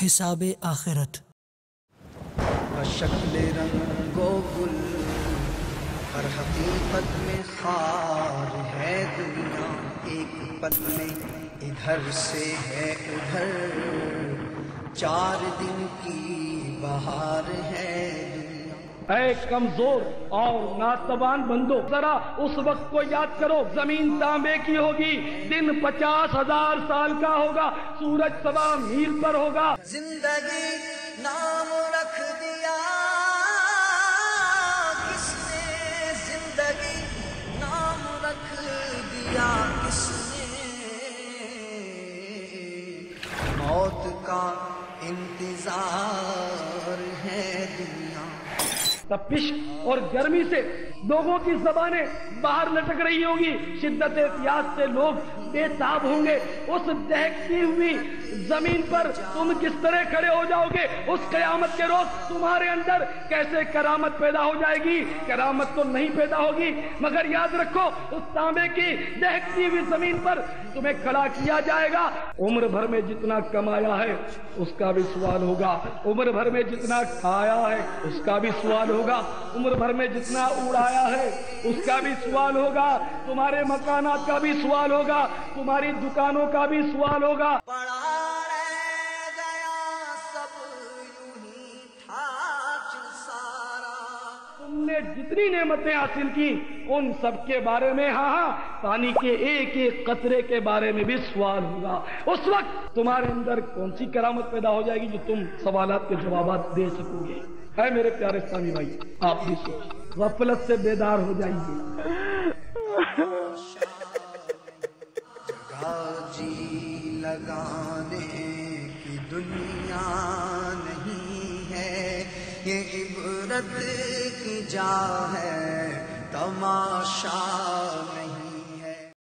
حساب آخرت۔ شکل رنگ و گل پر حقیقت میں خار ہے دنیا، ایک پل میں ادھر سے ہے ادھر، 4 دن کی بہار ہے دنیا۔ اے کمزور اور ناتوان بندو، ذرا اس وقت کو یاد کرو، زمین تانبے کی ہوگی، دن 50,000 سال کا ہوگا، سورج 7 میل پر ہوگا۔ زندگی نام رکھ دیا کس نے، زندگی نام رکھ دیا کس نے، موت کا انتظار ہے دنیا۔ تپش اور گرمی سے لوگوں کی زبانیں باہر لٹک رہی ہوں گی، شدت احتیاط سے لوگ بے تاب ہوں گے۔ اس دہکتی ہوئی زمین پر تم کس طرح کھڑے ہو جاؤ گے؟ اس قیامت کے روز تمہارے اندر کیسے کرامت پیدا ہو جائے گی؟ کرامت تو نہیں پیدا ہوگی، مگر یاد رکھو اس تانبے کی دہکتی ہوئی زمین پر تمہیں کھڑا کیا جائے گا۔ عمر بھر میں جتنا کمایا ہے اس کا بھی سوال ہوگا، عمر بھر میں جتنا کھایا ہے اس کا بھی سوال ہوگا، عمر بھر میں جتنا اڑایا ہے اس کا بھی سوال ہوگا، تمہارے مکانات کا بھی سوال ہوگا، تمہاری دکانوں کا بھی سوال ہوگا۔ پڑا رہ گیا سب یوں ہی ٹھاٹ سارا، تم نے جتنی نعمتیں حاصل کی ان سب کے بارے میں، ہاں پانی کے ایک ایک قطرے کے بارے میں بھی سوال ہوگا۔ اس وقت تمہارے اندر کون سی کرامت پیدا ہو جائے گی جو تم سوالات کے جوابات دے سکو گے؟ اے میرے پیارے اسلامی بھائی، آپ بھی سوچیں، غفلت سے بیدار ہو جائیے۔ جگہ جی لگانے کی دنیا نہیں ہے، یہ عبرت کی جا ہے تماشا